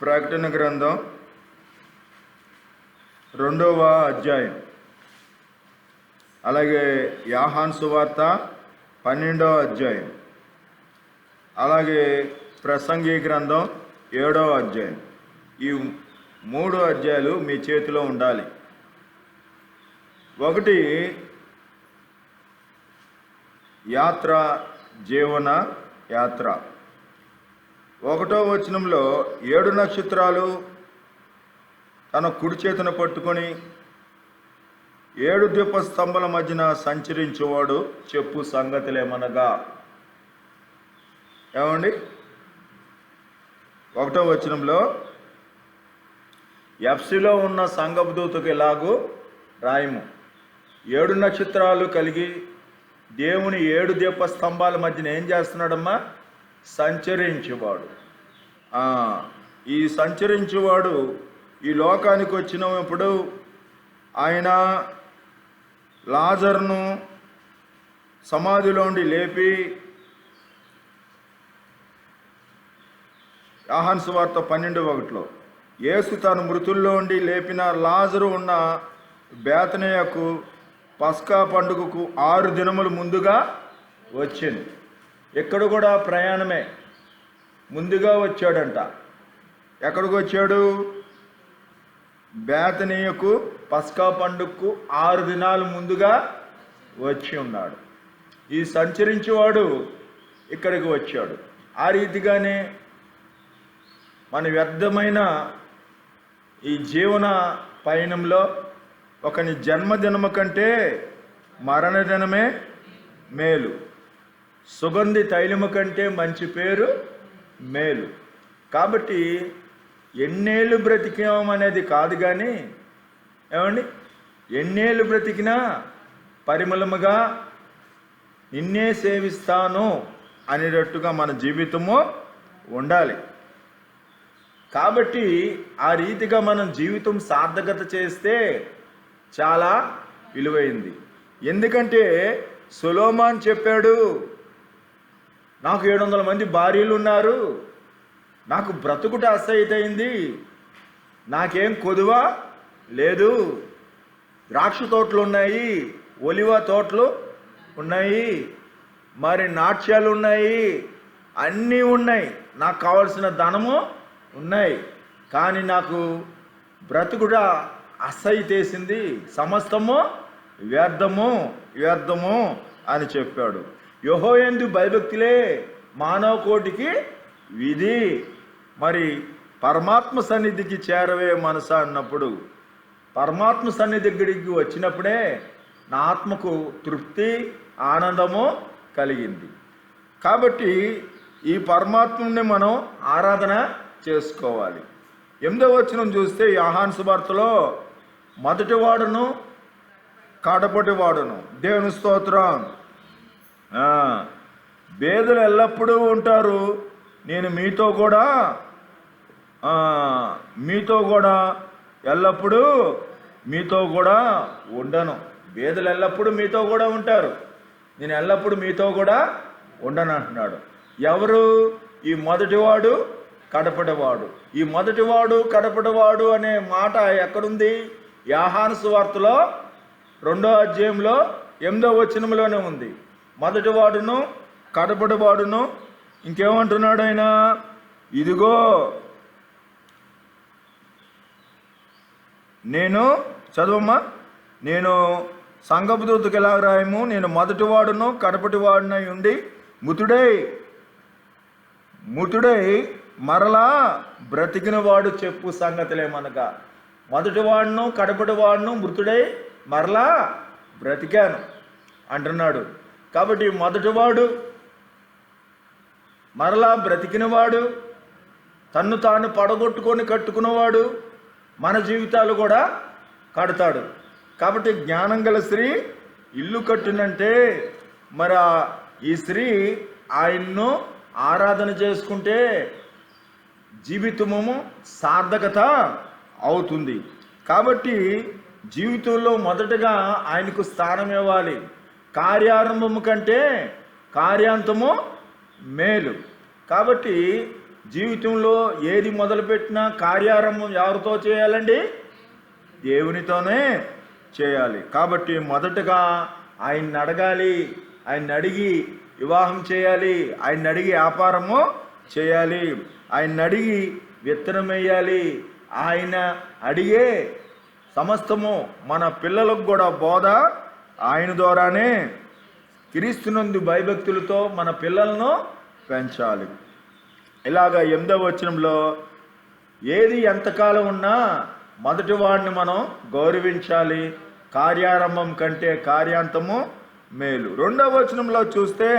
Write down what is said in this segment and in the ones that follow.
ప్రకటన గ్రంథం 2వ అధ్యాయం, అలాగే యోహాను సువార్త 12వ అధ్యాయం, అలాగే ప్రసంగి గ్రంథం 7వ అధ్యాయం. ఈ 3 అధ్యాయాలు మీ చేతిలో ఉండాలి. ఒకటి యాత్ర, జీవన యాత్ర. 1వ వచనంలో 7 నక్షత్రాలు తన కుడి చేతిని పట్టుకొని 7 దీపస్తంభాల మధ్యన సంచరించేవాడు చెప్పు సంగతులేమనగా. ఏమండి, 1వ వచనంలో ఎఫ్సిలో ఉన్న సంఘపు దూతకు ఎలాగూ రాయము, 7 నక్షత్రాలు కలిగి దేవుని 7 దీపస్తంభాల మధ్యన ఏం చేస్తున్నాడమ్మా? సంచరించేవాడు. ఈ సంచరించేవాడు ఈ లోకానికి వచ్చినప్పుడు ఆయన లాజరును సమాధిలోండి లేపి, యోహాను సువార్త 12:1 యేసు తాను మృతుల్లో ఉండి లేపిన లాజరు ఉన్న బేతనియకు పస్కా పండుగకు 6 దినములు ముందుగా వచ్చింది. ఇక్కడ కూడా ప్రయాణమే, ముందుగా వచ్చాడంట. ఎక్కడికి వచ్చాడు? బేతనియకు పస్కా పండుగకు 6 దినాలు ముందుగా వచ్చి ఉన్నాడు. ఈ సంచరించేవాడు ఇక్కడికి వచ్చాడు. ఆ రీతిగానే మన వ్యర్థమైన ఈ జీవన పయనంలో ఒకని జన్మదినము కంటే మరణదినమే మేలు, సుగంధి తైలము కంటే మంచి పేరు మేలు. కాబట్టి ఎన్నేళ్ళు బ్రతికాం అనేది కాదు, కానీ ఏమండి, ఎన్నేళ్ళు బ్రతికినా పరిమళముగా నిన్నే సేవిస్తాను అనేటట్టుగా మన జీవితము ఉండాలి. కాబట్టి ఆ రీతిగా మనం జీవితం సార్థకత చేస్తే చాలా విలువైంది. ఎందుకంటే సొలొమోను చెప్పాడు, నాకు 700 మంది భార్యలు ఉన్నారు, నాకు బ్రతుకుట అసహ్యమైంది, నాకేం కొదువా లేదు, ద్రాక్ష తోటలు ఉన్నాయి, ఒలివ తోటలు ఉన్నాయి, మరి నాట్యాలు ఉన్నాయి, అన్నీ ఉన్నాయి, నాకు కావలసిన ధనము ఉన్నాయి, కానీ నాకు బ్రతుకుట అసహ్యతేసింది, సమస్తము వ్యర్థము వ్యర్థము అని చెప్పాడు. యెహోవాయందు భయభక్తులే మానవ కోటికి విధి. మరి పరమాత్మ సన్నిధికి చేరవే మనసా అన్నప్పుడు, పరమాత్మ సన్నిధి దగ్గరికి వచ్చినప్పుడే నా ఆత్మకు తృప్తి, ఆనందము కలిగింది. కాబట్టి ఈ పరమాత్మని మనం ఆరాధన చేసుకోవాలి. 8వ వచనం చూస్తే యోహాను సువార్తలో మొదటి వాడును కడపటి వాడును, దేవుని స్తోత్రం, బేదలు ఎల్లప్పుడూ ఉంటారు, నేను మీతో కూడా ఎల్లప్పుడూ మీతో కూడా ఉండను. బేదలు ఎల్లప్పుడూ మీతో కూడా ఉంటారు, నేను ఎల్లప్పుడూ మీతో కూడా ఉండను అంటున్నాడు. ఎవరు? ఈ మొదటివాడు కడపటివాడు. ఈ మొదటివాడు కడపటివాడు అనే మాట ఎక్కడుంది? యోహాను సువార్తలో 2వ అధ్యాయంలో 8వ వచనంలోనే ఉంది. మొదటివాడును కడపటివాడును ఇంకేమంటున్నాడు ఆయన? ఇదిగో నేను, చదవమ్మా, నేను సంఘపు దూతకు ఎలా రాయము, నేను మొదటివాడును కడపటివాడునై ఉండి మృతుడై మరలా బ్రతికిన వాడు చెప్పు సంగతులేమనగా. మొదటివాడును కడపటివాడును మృతుడై మరలా బ్రతికాను అంటున్నాడు. కాబట్టి మొదటివాడు మరలా బ్రతికినవాడు, తన్ను తాను పడగొట్టుకొని కట్టుకున్నవాడు మన జీవితాలు కూడా కడతాడు. కాబట్టి జ్ఞానం గల స్త్రీ ఇల్లు కట్టినంటే మరి ఈ స్త్రీ ఆయన్ను ఆరాధన చేసుకుంటే జీవితము సార్థకత అవుతుంది. కాబట్టి జీవితంలో మొదటగా ఆయనకు స్థానం ఇవ్వాలి. కార్యారంభము కంటే కార్యాంతము మేలు. కాబట్టి జీవితంలో ఏది మొదలుపెట్టినా కార్యారంభం ఎవరితో చేయాలండి? దేవునితోనే చేయాలి. కాబట్టి మొదటగా ఆయన్ని అడగాలి, ఆయన్ని అడిగి వివాహం చేయాలి, ఆయన్ని అడిగి వ్యాపారము చేయాలి, ఆయన్ని అడిగి విత్తనం వేయాలి, ఆయన అడిగే సమస్తము మన పిల్లలకు కూడా బోధ ఆయన ద్వారానే క్రీస్తునందు భయభక్తులతో మన పిల్లలను పెంచాలి. ఇలాగ 8వ వచనంలో ఏది ఎంతకాలం ఉన్నా మొదటి వాడిని మనం గౌరవించాలి, కార్యారంభం కంటే కార్యాంతము మేలు. 2వ వచనంలో చూస్తే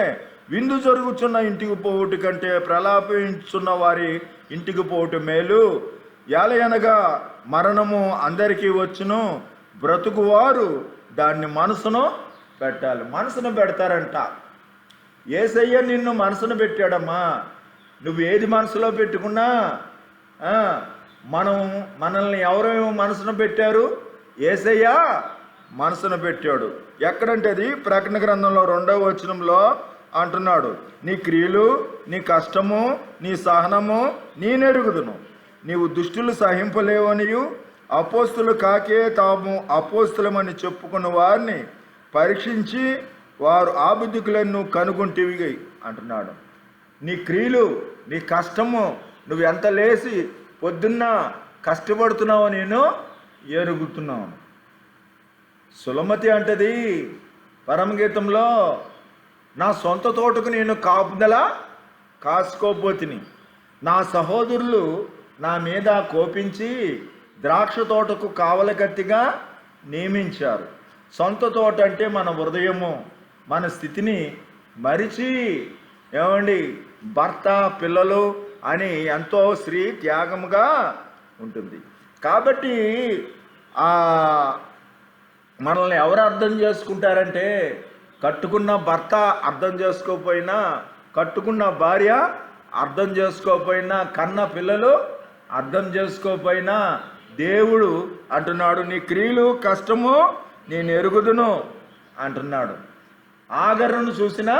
విందు జరుగుతున్న ఇంటికి పోవుట కంటే ప్రలాపించున్న వారి ఇంటికి పోవుట మేలు. ఏలయనగా మరణము అందరికీ వచ్చును, బ్రతుకువారు దాన్ని మనసును పెట్టాలి. మనసును పెడతారంట. యేసయ్య నిన్ను మనసును పెట్టాడమ్మా. నువ్వు ఏది మనసులో పెట్టుకున్నా మనల్ని ఎవరేమో మనసును పెట్టారు? యేసయ్య మనసును పెట్టాడు. ఎక్కడంటే అది ప్రకటన గ్రంథంలో 2వ వచనంలో అంటున్నాడు, నీ క్రియలు, నీ కష్టము, నీ సహనము నేనెరుగుదును. నీవు దుష్టులు సహింపలేవనియు అపోస్తులు కాకే తాము అపోస్తులమని చెప్పుకున్న వారిని పరీక్షించి వారు ఆబుద్ధికులను కనుగొంటివి అంటున్నాడు. నీ క్రియలు, నీ కష్టము, నువ్వు ఎంత లేచి పొద్దున్న కష్టపడుతున్నావో నేను ఎరుగుతున్నాను. సులమతి అంటది పరమగీతంలో, నా సొంత తోటకు నేను కాపుదల కాసుకోపోతిని, నా సహోదరులు నా మీద కోపించి ద్రాక్ష తోటకు కావలకత్తిగా నియమించారు. సొంత తోట అంటే మన హృదయము, మన స్థితిని మరిచి ఏమండి భర్త, పిల్లలు అని ఎంతో స్త్రీ త్యాగముగా ఉంటుంది. కాబట్టి మనల్ని ఎవరు అర్థం చేసుకుంటారంటే, కట్టుకున్న భర్త అర్థం చేసుకోకపోయినా, కట్టుకున్న భార్య అర్థం చేసుకోకపోయినా, కన్న పిల్లలు అర్థం చేసుకోకపోయినా, దేవుడు అంటున్నాడు, నీ క్రియలు కష్టము నేను ఎరుగుదును అంటున్నాడు. ఆగరును చూసిన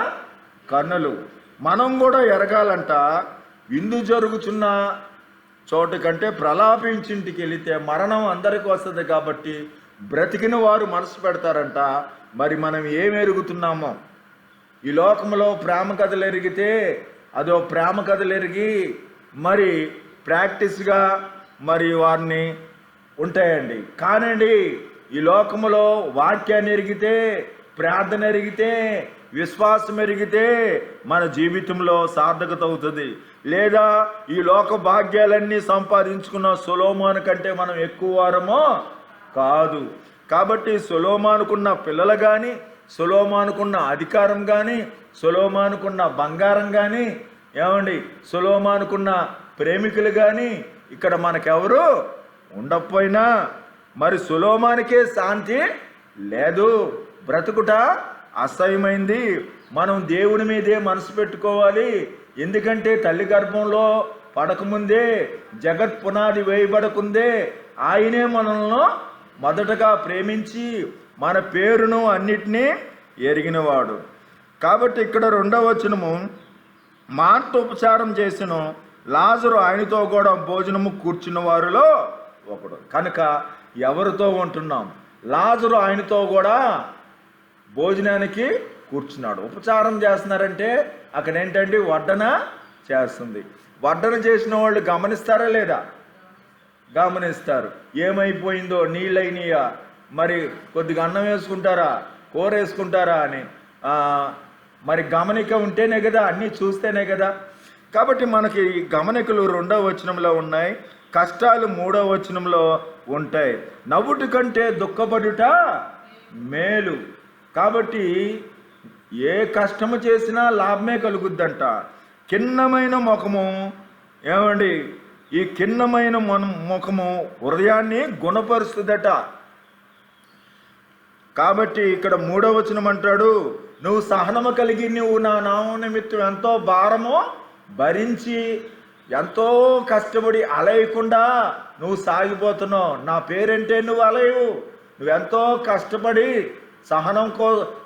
కన్నులు. మనం కూడా ఎరగాలంట. విందు జరుగుతున్న చోటు కంటే ప్రలాపించింటికి వెళితే మరణం అందరికీ వస్తుంది. కాబట్టి బ్రతికిన వారు మనసు పెడతారంట. మరి మనం ఏం ఎరుగుతున్నామో? ఈ లోకంలో ప్రేమ కథలు ఎరిగితే అదో ప్రేమ కథలు ఎరిగి మరి ప్రాక్టీస్గా మరి వారిని ఉంటాయండి. కానండి ఈ లోకములో వాక్యాన్ని ఎరిగితే, ప్రార్థన ఎరిగితే, విశ్వాసం ఎరిగితే మన జీవితంలో సార్థకత అవుతుంది. లేదా ఈ లోక భాగ్యాలన్నీ సంపాదించుకున్న సొలొమోను కంటే మనం ఎక్కువ వారమో కాదు. కాబట్టి సొలొమోనుకున్న పిల్లలు కానీ, సొలొమోనుకున్న అధికారం కానీ, సొలొమోనుకున్న బంగారం కానీ, ఏమండి సొలొమోనుకున్న ప్రేమికులు కానీ ఇక్కడ మనకెవరు ఉండకపోయినా, మరి సొలొమోనుకే శాంతి లేదు, బ్రతుకుట అసహ్యమైంది. మనం దేవుని మీదే మనసు పెట్టుకోవాలి. ఎందుకంటే తల్లి గర్భంలో పడకముందే, జగత్ పునాది వేయబడకుందే ఆయనే మనల్ని మొదటగా ప్రేమించి మన పేరును అన్నిటినీ ఎరిగినవాడు. కాబట్టి ఇక్కడ 2వ వచనము, మార్త ఉపచారం చేసిన లాజరు ఆయనతో కూడా భోజనము కూర్చున్న వారిలో ఒకడు. కనుక ఎవరితో ఉంటున్నాం? లాజరు ఆయనతో కూడా భోజనానికి కూర్చున్నాడు. ఉపచారం చేస్తున్నారంటే అక్కడ ఏంటంటే వడ్డన చేస్తుంది. వడ్డన చేసిన వాళ్ళు గమనిస్తారా లేదా? గమనిస్తారు. ఏమైపోయిందో, నీళ్ళైనయా, మరి కొద్దిగా అన్నం వేసుకుంటారా, కూర వేసుకుంటారా అని మరి గమనిక ఉంటేనే కదా, అన్నీ చూస్తేనే కదా. కాబట్టి మనకి గమనికలు 2వ వచనంలో ఉన్నాయి, కష్టాలు 3వ వచనంలో ఉంటాయి. నవ్వుటి కంటే దుఃఖపడుట మేలు. కాబట్టి ఏ కష్టము చేసినా లాభమే కలుగుద్దంట. కిన్నమైన ముఖము, ఏమండి ఈ కిన్నమైన ముఖము హృదయాన్ని గుణపరుస్తుందట. కాబట్టి ఇక్కడ 3వ వచనం అంటాడు, నువ్వు సహనము కలిగి నువ్వు నా నామం నిమిత్తం ఎంతో భారము భరించి ఎంతో కష్టపడి అలయకుండా నువ్వు సాగిపోతున్నావు. నా పేరంటే నువ్వు అలయవు. నువ్వెంతో కష్టపడి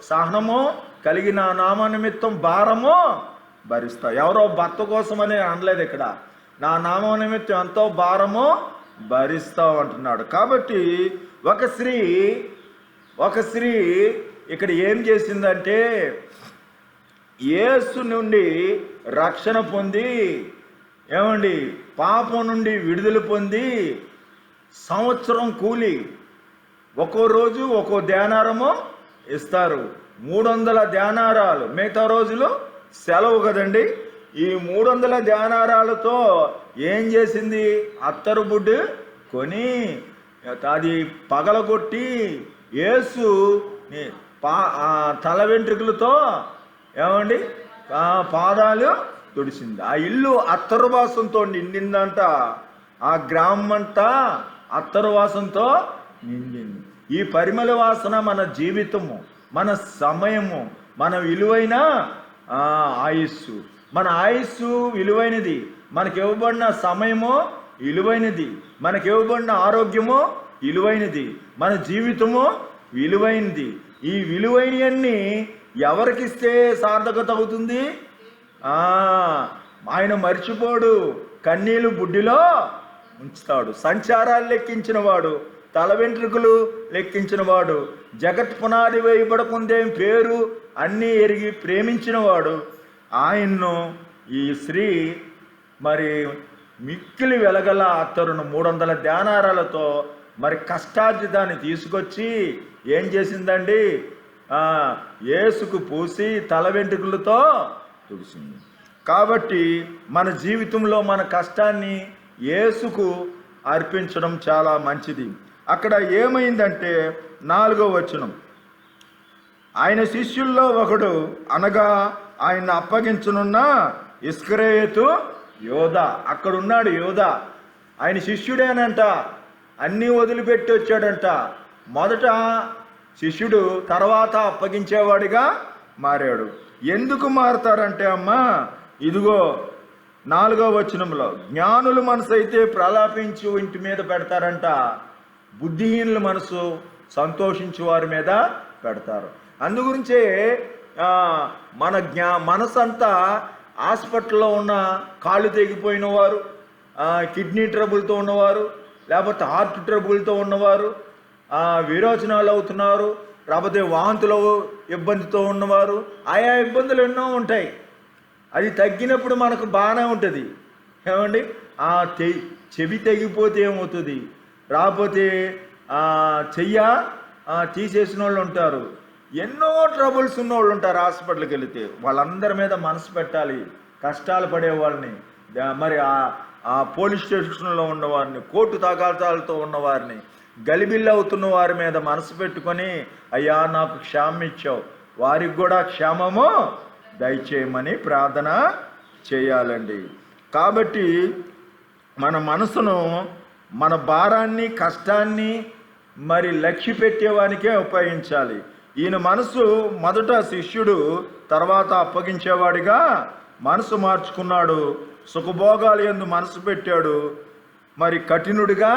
సహనము కలిగి నా నామ నిమిత్తం భారము భరిస్తా. ఎవరో భర్త కోసమని అనలేదు ఇక్కడ, నా నామం నిమిత్తం ఎంతో భారము భరిస్తావు అంటున్నాడు. కాబట్టి ఒక స్త్రీ ఇక్కడ ఏం చేసిందంటే యేసు నుండి రక్షణ పొంది, ఏమండి, పాపం నుండి విడుదల పొంది, సంవత్సరం కూలి ఒక్కో రోజు ఒక్కో ధ్యానారము ఇస్తారు. 300 ధ్యానారాలు, మిగతా రోజులు సెలవు కదండి. ఈ 300 ధ్యానారాలతో ఏం చేసింది? అత్తరు బుడ్డు కొని అది పగలగొట్టి యేసు తల వెంట్రుకలతో, ఏమండి, పాదాలు తుడిసింది. ఆ ఇల్లు అత్తరు వాసంతో నిండిందంట. ఆ గ్రామం అంతా అత్తరు వాసంతో నిండింది. ఈ పరిమళ వాసన మన జీవితము, మన సమయము, మన విలువైన ఆయుస్సు. మన ఆయుస్సు విలువైనది, మనకి ఇవ్వబడిన సమయము విలువైనది, మనకి ఇవ్వబడిన ఆరోగ్యము విలువైనది, మన జీవితము విలువైనది. ఈ విలువైనవన్నీ ఎవరికిస్తే సార్థకత అవుతుంది? ఆయన మర్చిపోడు, కన్నీళ్ళు బుడ్డిలో ఉంచుతాడు. సంచారాలు లెక్కించిన వాడు, తల వెంట్రుకలు లెక్కించిన వాడు, జగత్ పునాది వేయబడకుందే పేరు అన్నీ ఎరిగి ప్రేమించిన వాడు, ఆయన్ను ఈ స్త్రీ మరి మిక్కిలి వెలగల అత్తరును 300 ధ్యానారాలతో మరి కష్టార్జితాన్ని తీసుకొచ్చి ఏం చేసిందండి? యేసుకు పూసి తల వెంట్రుకలతో తుడిసింది. కాబట్టి మన జీవితంలో మన కష్టాన్ని యేసుకు అర్పించడం చాలా మంచిది. అక్కడ ఏమైందంటే 4వ వచనం, ఆయన శిష్యుల్లో ఒకడు, అనగా ఆయన అప్పగించనున్న ఇస్కరియోతు యోధా. అక్కడున్నాడు యోధా, ఆయన శిష్యుడేనంట, అన్నీ వదిలిపెట్టి వచ్చాడంట. మొదట శిష్యుడు, తర్వాత అప్పగించేవాడిగా మారాడు. ఎందుకు మారుతారంటే అమ్మా, ఇదిగో 4వ వచనంలో, జ్ఞానుల మనసు అయితే ప్రలాపించు ఇంటి మీద పెడతారంట, బుద్ధిహీనుల మనసు సంతోషించు వారి మీద పెడతారు. అందుగురించే మన మనసు అంతా హాస్పిటల్లో ఉన్న కాళ్ళు తెగిపోయిన వారు, కిడ్నీ ట్రబుల్తో ఉన్నవారు, లేకపోతే హార్ట్ ట్రబుల్తో ఉన్నవారు, విరోచనాలు అవుతున్నారు, లేకపోతే వాంతుల ఇబ్బందితో ఉన్నవారు, ఆయా ఇబ్బందులు ఎన్నో ఉంటాయి. అది తగ్గినప్పుడు మనకు బాగానే ఉంటుంది, ఏమండి. చెవి తెగిపోతే ఏమవుతుంది? రాకపోతే చెయ్య తీసేసిన వాళ్ళు ఉంటారు, ఎన్నో ట్రబుల్స్ ఉన్న వాళ్ళు ఉంటారు. హాస్పిటల్కి వెళితే వాళ్ళందరి మీద మనసు పెట్టాలి. కష్టాలు పడే వాళ్ళని, మరి ఆ పోలీస్ స్టేషన్లో ఉన్నవారిని, కోర్టు తగాదాలతో ఉన్నవారిని, గలిబిల్లి అవుతున్న వారి మీద మనసు పెట్టుకొని, అయ్యా నాకు క్షేమం ఇచ్చావు, వారికి కూడా క్షేమము దయచేయమని ప్రార్థన చేయాలండి. కాబట్టి మన మనసును, మన భారాన్ని, కష్టాన్ని మరి లక్ష్య పెట్టేవానికే ఉపయోగించాలి. ఈయన మనసు మొదట శిష్యుడు, తర్వాత అప్పగించేవాడిగా మనసు మార్చుకున్నాడు. సుఖభోగాలు యందు మనసు పెట్టాడు, మరి కఠినుడిగా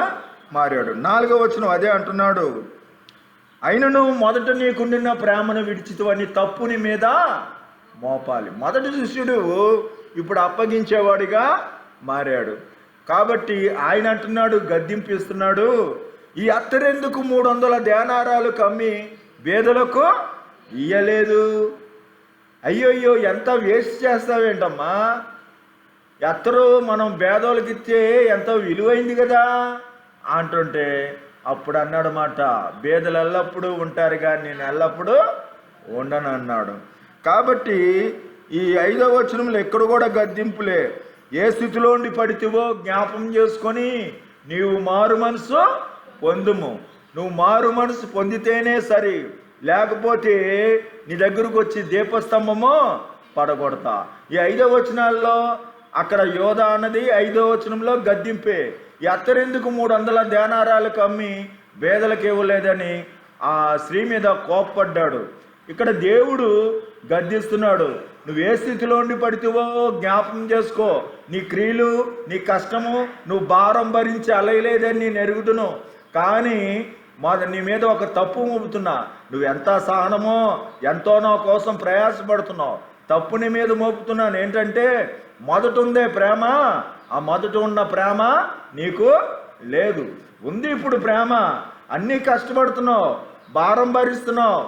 మారాడు. 4వ వచనం అదే అంటున్నాడు, అయినను మొదట నీకుండిన ప్రేమను విడిచితవని తప్పుని మీద మోపాలి. మొదటి శిష్యుడు ఇప్పుడు అప్పగించేవాడిగా మారాడు. కాబట్టి ఆయన అంటున్నాడు, గద్దింపిస్తున్నాడు, ఈ అత్తరెందుకు 300 ధ్యానారాలు కమ్మి పేదలకు ఇయ్యలేదు? అయ్యో ఎంత వేస్ట్ చేస్తావేంటమ్మా? అత్తరు మనం పేదోళ్ళకి ఇస్తే ఎంతో విలువైంది కదా అంటుంటే, అప్పుడు అన్నాడు మాట, పేదలు ఎల్లప్పుడూ ఉంటారు కానీ నేను ఎల్లప్పుడూ ఉండను అన్నాడు. కాబట్టి ఈ 5వ వచనంలో ఎక్కడ కూడా గద్దింపులే. ఏ స్థితిలో ఉండి పడితివో జ్ఞాపం చేసుకొని నీవు మారు మనసు పొందుము. నువ్వు మారు మనసు పొందితేనే సరి, లేకపోతే నీ దగ్గరకు వచ్చి దీపస్తంభము పడగొడతా. ఈ 5వ వచనాల్లో అక్కడ యోధ అన్నది 5వ వచనంలో గద్దింపే. ఈ అత్తరెందుకు 300 ధ్యానారాలకు అమ్మి పేదలకు ఇవ్వలేదని ఆ స్త్రీ మీద కోప్పడ్డాడు. ఇక్కడ దేవుడు గద్దిస్తున్నాడు, నువ్వు ఏ స్థితిలో ఉండి పడితేవో జ్ఞాపకం చేసుకో. నీ క్రియలు, నీ కష్టము, నువ్వు భారం భరించి అలయలేదని నేను ఎరుగుదును, కానీ నీ మీద ఒక తప్పు మోపుతున్నా. నువ్వు ఎంత సహనమో, ఎంతో నా కోసం ప్రయాసపడుతున్నావు, తప్పుని మీద మోపుతున్నాను. ఏంటంటే మొదట ఉందే ప్రేమ, ఆ మొదట ఉన్న ప్రేమ నీకు లేదు. ఉంది ఇప్పుడు ప్రేమ, అన్నీ కష్టపడుతున్నావు, భారం భరిస్తున్నావు,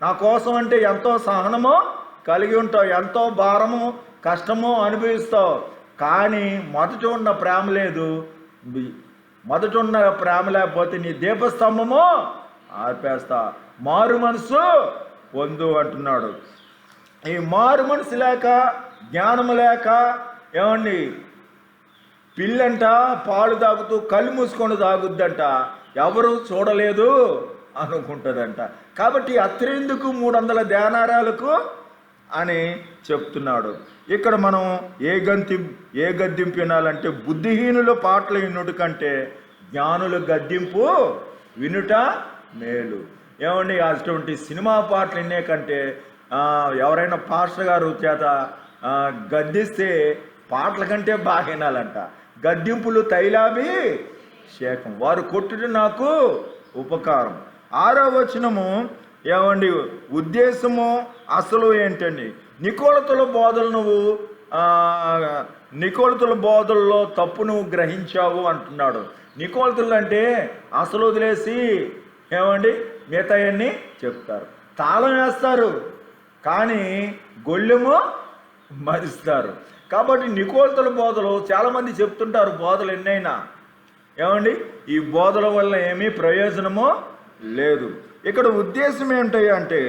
నా కోసం అంటే ఎంతో సహనము కలిగి ఉంటావు, ఎంతో భారము కష్టము అనుభవిస్తావు. కానీ మొదట ఉన్న ప్రేమ లేదు. మొదట ఉన్న ప్రేమ లేకపోతే నీ దీపస్తంభము ఆర్పేస్తా. మారు మనసు పొందు అంటున్నాడు. ఈ మారు మనసు లేక, జ్ఞానము లేక, ఏమండి, పిల్లంట పాలు తాగుతూ కళ్ళు మూసుకొని తాగుద్దంట, ఎవరు చూడలేదు అనుకుంటుందంట. కాబట్టి అత్రెందుకు 300 దేనారాలకు అని చెప్తున్నాడు. ఇక్కడ మనం ఏ గద్దింపు వినాలంటే, బుద్ధిహీనుల పాటలు వినుట కంటే జ్ఞానుల గద్దింపు వినుట మేలు. ఏమండి, అటువంటి సినిమా పాటలు వినే కంటే ఎవరైనా పాస్టర్ గారు చేత గద్దిస్తే పాటల కంటే బాగా వినాలంట. గద్దింపులు తైలాభిషేకం, వారు కొట్టుట నాకు ఉపకారం. 6వ వచనము, ఏమండి, ఉద్దేశము అసలు ఏంటండి? నికోలతుల బోధల్లో తప్పు నువ్వు గ్రహించావు అంటున్నాడు. నికోలతులు అంటే అసలు వదిలేసి, ఏమండి, మిగతాయన్నీ చెప్తారు. తాళం వేస్తారు కానీ గొళ్ళెము మరిస్తారు. కాబట్టి నికోలతుల బోధలు చాలామంది చెప్తుంటారు, బోధలు ఎన్నైనా, ఏమండి, ఈ బోధల వల్ల ఏమీ ప్రయోజనమో లేదు. ఇక్కడ ఉద్దేశం ఏంటంటే,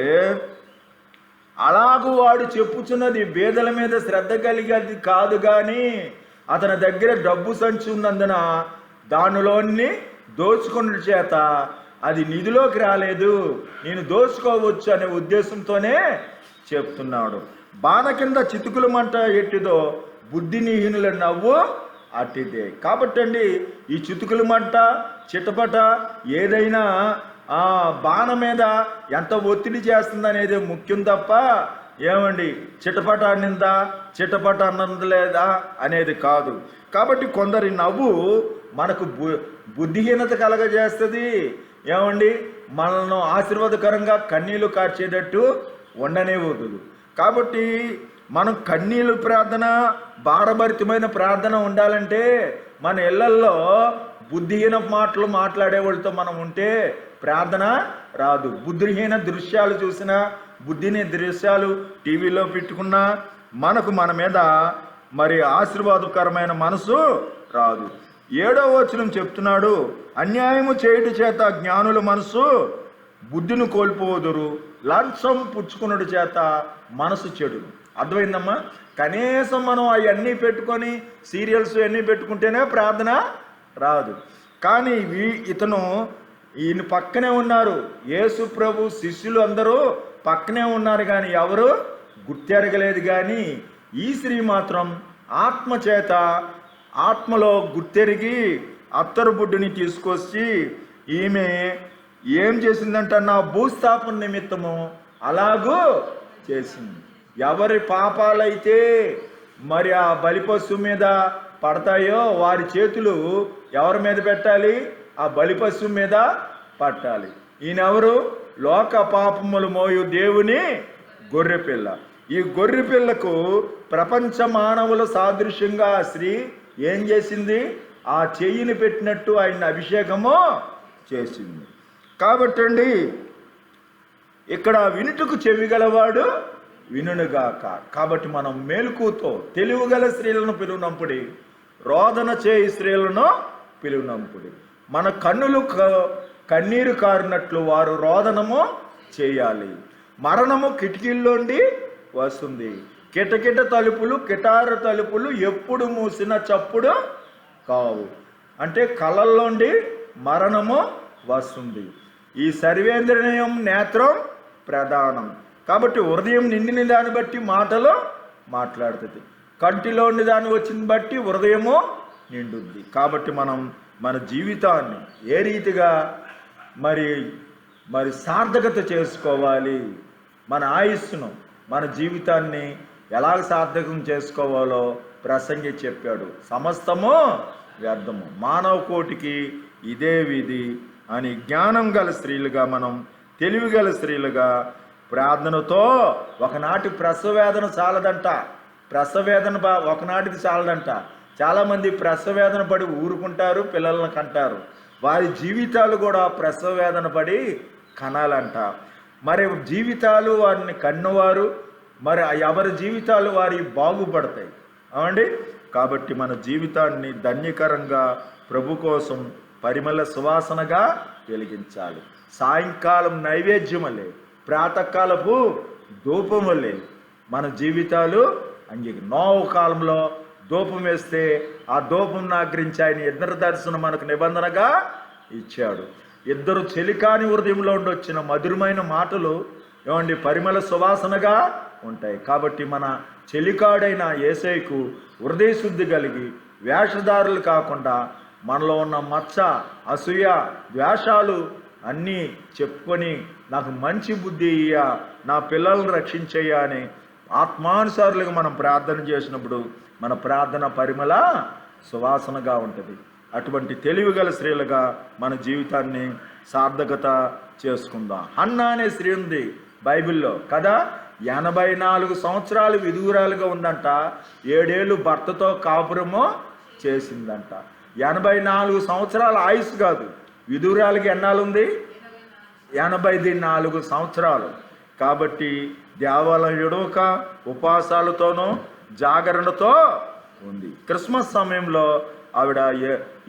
అలాగూ వాడు చెప్పుచున్నది బేదల మీద శ్రద్ధ కలిగేది కాదు, కానీ అతని దగ్గర డబ్బు సంచి ఉన్నందున దానిలోని దోచుకున్న చేత అది నిధిలోకి రాలేదు, నేను దోచుకోవచ్చు అనే ఉద్దేశంతోనే చెప్తున్నాడు. బాణ కింద చితుకుల మంట ఎట్టిదో బుద్ధిహీనుల నవ్వు అట్టిదే. కాబట్టి అండి, ఈ చితుకుల మంట, చిటపట ఏదైనా బాణ మీద ఎంత ఒత్తిడి చేస్తుంది అనేది ముఖ్యం తప్ప, ఏమండి, చిటపట అన్నిందా చిటపట అన్నది లేదా అనేది కాదు. కాబట్టి కొందరి నవ్వు మనకు బుద్ధిహీనత కలగజేస్తుంది. ఏమండి, మనల్ని ఆశీర్వాదకరంగా కన్నీళ్లు కార్చేటట్టు ఉండనివ్వదు. కాబట్టి మనం కన్నీళ్ళు ప్రార్థన, భారభరితమైన ప్రార్థన ఉండాలంటే మన ఇళ్లల్లో బుద్ధిహీన మాటలు మాట్లాడే వాళ్ళతో మనం ఉంటే ప్రార్థన రాదు. బుద్ధిహీన దృశ్యాలు చూసినా, బుద్ధిని దృశ్యాలు టీవీలో పెట్టుకున్నా మనకు మన మీద మరి ఆశీర్వాదకరమైన మనసు రాదు. 7వ వచనం చెప్తున్నాడు, అన్యాయము చేయుట చేత జ్ఞానుల మనసు బుద్ధిని కోల్పోదురు, లంచం పుచ్చుకున్నడు చేత మనసు చెడు. అర్థమైందమ్మా? కనీసం మనం అవన్నీ పెట్టుకొని సీరియల్స్ అన్నీ పెట్టుకుంటేనే ప్రార్థన రాదు. కానీ ఈయన పక్కనే ఉన్నారు, యేసు ప్రభు శిష్యులు అందరూ పక్కనే ఉన్నారు, కానీ ఎవరు గుర్తెరగలేదు. కానీ ఈ స్త్రీ మాత్రం ఆత్మచేత, ఆత్మలో గుర్తెరిగి అత్తరు బుడ్డుని తీసుకొచ్చి ఈమె ఏం చేసిందంట, నా భూస్థాపన నిమిత్తము అలాగూ చేసింది. ఎవరి పాపాలైతే మరి ఆ బలిపశువు మీద పడతాయో వారి చేతులు ఎవరి మీద పెట్టాలి? ఆ బలిపశువు మీద పట్టాలి. ఈయనెవరు? లోక పాపములు మోయు దేవుని గొర్రెపిల్ల. ఈ గొర్రెపిల్లకు ప్రపంచ మానవుల సాదృశ్యంగా ఆ స్త్రీ ఏం చేసింది? ఆ చెయ్యిని పెట్టినట్టు ఆయన అభిషేకము చేసింది. కాబట్టి అండి, ఇక్కడ వినుటకు చెవిగలవాడు వినుగాక. కాబట్టి మనం మేలుకుతో తెలివిగల స్త్రీలను పిలువనంపుడి, రోదన చేయి స్త్రీలను పిలువనంపుడి. మన కన్నులు కన్నీరు కారినట్లు వారు రోదనము చేయాలి. మరణము కిటికీల్లోండి వస్తుంది, కిటకిట తలుపులు, కిటార తలుపులు ఎప్పుడు మూసిన చప్పుడు కావు. అంటే కళ్ళల్లోండి మరణము వస్తుంది. ఈ సర్వేంద్రియం నేత్రం ప్రధానం. కాబట్టి హృదయం నిండిన దాన్ని బట్టి మాటలు మాట్లాడుతుంది, కంటిలోని దాన్ని వచ్చింది బట్టి హృదయము నిండుద్ది. కాబట్టి మనం మన జీవితాన్ని ఏ రీతిగా మరి సార్థకత చేసుకోవాలి, మన ఆయుస్సును, మన జీవితాన్ని ఎలాగ సార్థకం చేసుకోవాలో ప్రసంగి చెప్పాడు. సమస్తము వ్యర్థము, మానవ కోటికి ఇదే విధి అని జ్ఞానం గల స్త్రీలుగా, మనం తెలివి గల స్త్రీలుగా ప్రార్థనతో ఒకనాటి ప్రసవవేదన చాలదంట. ప్రసవవేదన ఒకనాటికి చాలదంట. చాలామంది ప్రసవవేదన పడి ఊరుకుంటారు, పిల్లలను కంటారు. వారి జీవితాలు కూడా ప్రసవవేదన పడి కనాలంట. మరి జీవితాలు వారిని కన్నవారు, మరి ఎవరి జీవితాలు వారి బాగుపడతాయి అవండి. కాబట్టి మన జీవితాన్ని ధన్యకరంగా ప్రభు కోసం పరిమళ సువాసనగా వెలిగించాలి. సాయంకాలం నైవేద్యం వల్లే, ప్రాతకాలపు ధూపం వల్లే మన జీవితాలు నోవు కాలంలో ధూపం వేస్తే ఆ ధూపం నాగ్రించి ఆయన ఇద్దరు దర్శనం మనకు నిబంధనగా ఇచ్చాడు. ఇద్దరు చెలికాని హృదయంలో ఉండి వచ్చిన మధురమైన మాటలు ఏమండి పరిమళ సువాసనగా ఉంటాయి. కాబట్టి మన చెలికాడైన యేసయ్యకు హృదయ శుద్ధి కలిగి వేషధారులు కాకుండా మనలో ఉన్న మచ్చ, అసూయ, ద్వేషాలు అన్నీ చెప్పుకొని నాకు మంచి బుద్ధి ఇయ్యా, నా పిల్లలను రక్షించయ్యా అని ఆత్మానుసారులుగా మనం ప్రార్థన చేసినప్పుడు మన ప్రార్థన పరిమళ సువాసనగా ఉంటుంది. అటువంటి తెలివిగల స్త్రీలుగా మన జీవితాన్ని సార్థకత చేసుకుందాం. హన్నా అనే స్త్రీ ఉంది బైబిల్లో కదా. 84 సంవత్సరాలు విధురాలుగా ఉందంట. 7 ఏళ్ళు భర్తతో కాపురము చేసిందంట. 84 సంవత్సరాల ఆయుష్ కాదు, విధురాలకి ఎన్నాళ్ళు ఉంది? 84 సంవత్సరాలు. కాబట్టి దేవాలయం విడవక ఉపవాసాలతోనూ జాగరణతో ఉంది. క్రిస్మస్ సమయంలో ఆవిడ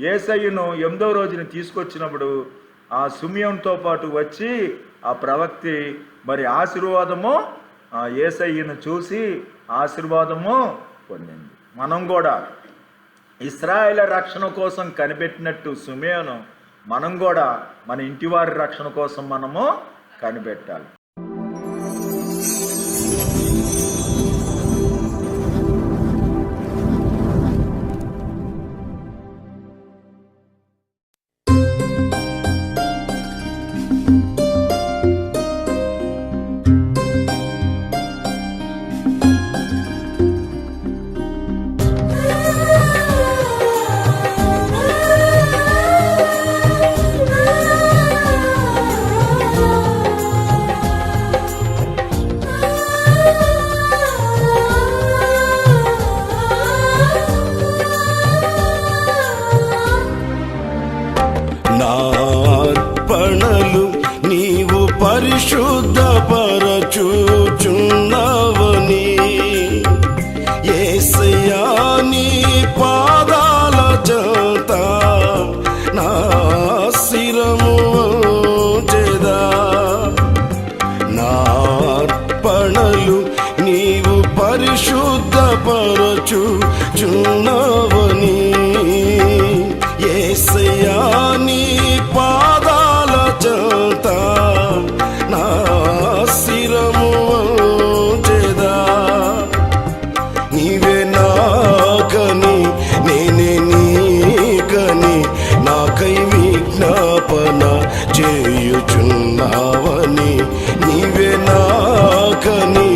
యేసయ్యను 8వ రోజుని తీసుకొచ్చినప్పుడు ఆ సిమియోనుతో పాటు వచ్చి ఆ ప్రవక్తి మరి ఆశీర్వాదము యేసయ్యను చూసి ఆశీర్వాదము పొందింది. మనం కూడా ఇశ్రాయేలు రక్షణ కోసం కనిపెట్టినట్టు సిమియోను మనం కూడా మన ఇంటివారి రక్షణ కోసం మనము కనిపెట్టాలి. పరిశుద్ధపరచుచున్నవని యేసయ్యా నీ పాదాల చెంత నా శిరము వంచెదా. నా అర్పణలు నీవు పరిశుద్ధపరచుచున్నవని యేసయ్యా నీ పాదాల చెంత నా శిరము వంచెదా. నీవే నాకని నేనే నీకని నాకై విజ్ఞాపన చేయుచున్నావని. నీవే నాకని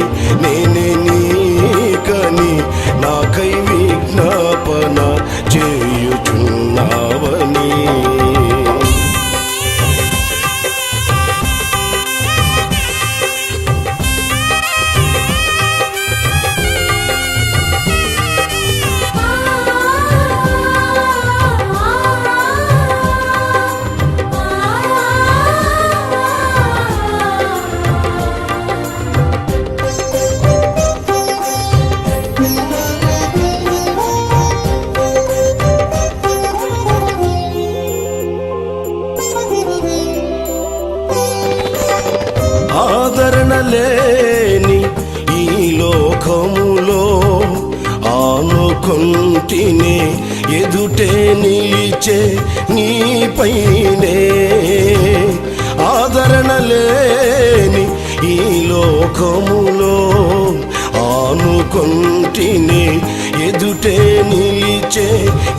నేనే నీకని నాకై విజ్ఞాపన చేయుచున్నావని. ఆదరణ లేని ఈ లోకములో ఆనుకుంటినే ఎదుటే నిలిచే నీపైనే. ఆదరణ లేని ఈ లోకములో ఆనుకుంటినే ఎదుటే నిలిచే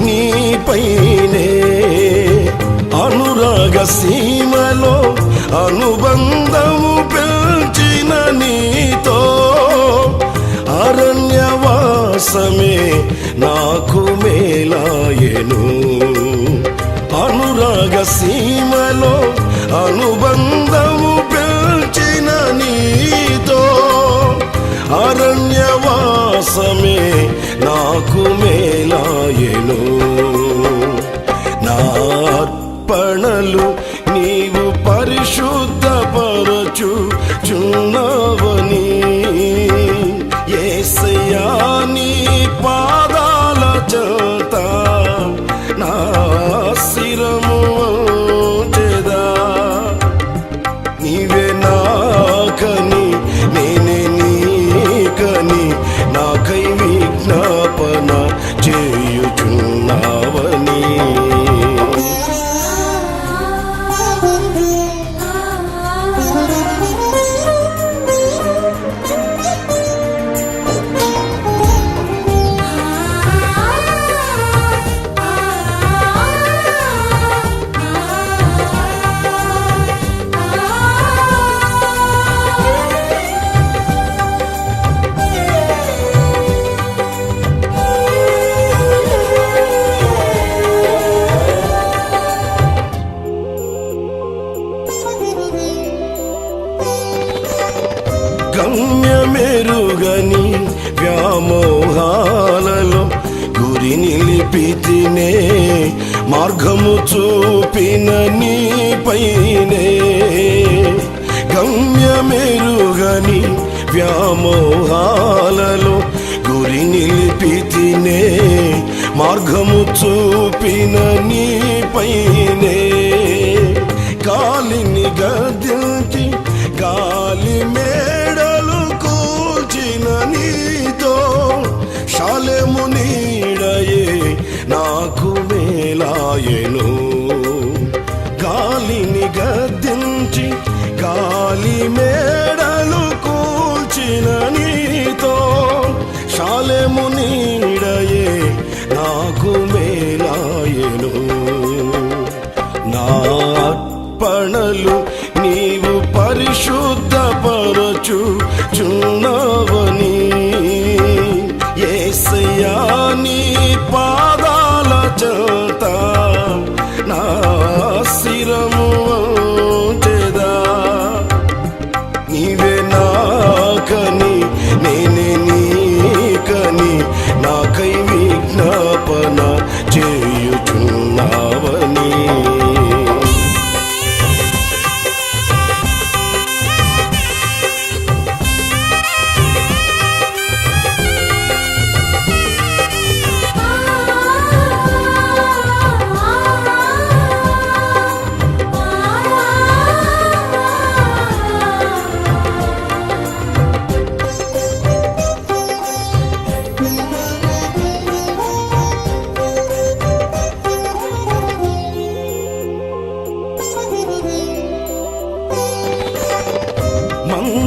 నీపైనే. అనురాగ సీమలో అనుబంధము పెంచిన నీతో అరణ్యవాసమే నాకు మేలాయెను. అనురాగ సీమలో అనుబంధము పెంచిన నీ నీతో అరణ్యవాసమే నాకు మేలాయెను. నా అర్పణలు నీవు పరిశుద్ధపరచుచున్నావని యేసయ్యా నీ పాదాల చెంత నా శిరము వంచెదా. నీవే నాకని నేనే నీకని నాకై విజ్ఞాపన చేయుచున్నావని. గమ్యమెరుగని వ్యామోహాలలో గురి నిలిపితినే, మార్గము చూపిన నీపైనే. గమ్యమెరుగని వ్యామోహాలలో గురి నిలిపితినే, మార్గము చూపిన నీపైనే. గాలిని గద్దించి గాలి మేడలు కూల్చిన నీతో శాలెము నీడయే నాకు మేలాయెను. గాలిని గద్దించి గాలి మేడలు కూల్చిన నీతో శాలెము నీడయే నాకు మేలాయెను. నా అర్పణలు నీవు పరిశుద్ధపరచుచున్నావని యేసయ్యా నీ పాదాల చెంత నా శిరము వంచెదా. నీవే నాకని నేనే నీకని నాకై విజ్ఞాపన చేయుచున్నావని.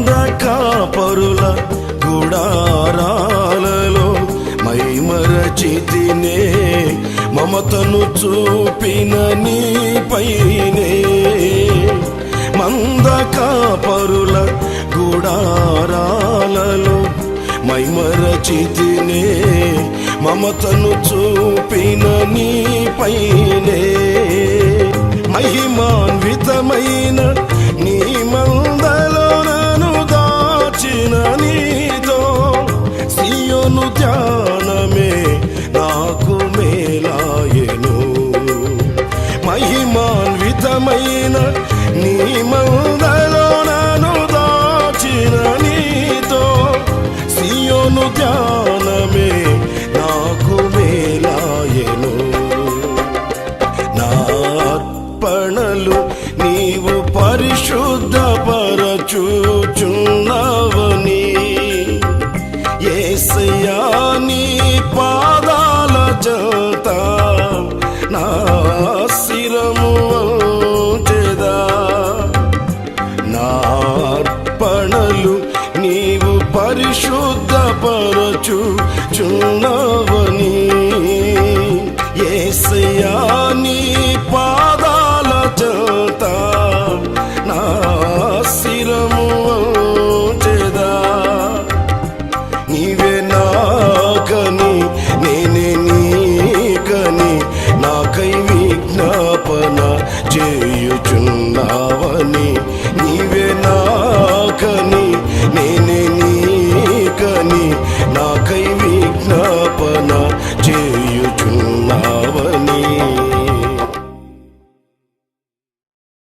మందకాపరుల గుడారాలలో మైమరచితినే, మమతను చూపిన నీపైనే. మందకాపరుల గుడారాలలో మైమరచితినే, మమతను చూపిన నీపైనే. మహిమాన్వితమైన నీ మందలో నన్ను దాచిన నీతో సియోను ధ్యానమే నాకు మేలాయెను. మహిమాన్వితమైన నీ మందలో నన్ను దాచిన నీతో సియోను ధ్యానమే నాకు మేలాయెను. నా అర్పణలు నీవు పరిశుద్ధపరచుచున్నావని యేసయ్యా నీ పాదాల చెంత నా శిరము వంచెదా. నా అర్పణలు నీవు పరిశుద్ధపరచుచున్నావని యేసయ్యా నీ పాదాల చెంత నా శిరము వంచెదా. నీవే నాకని నేనే నీకని నాకై విజ్ఞాపన చేయుచున్నావని. నీవే నాకని వేడుచున్నా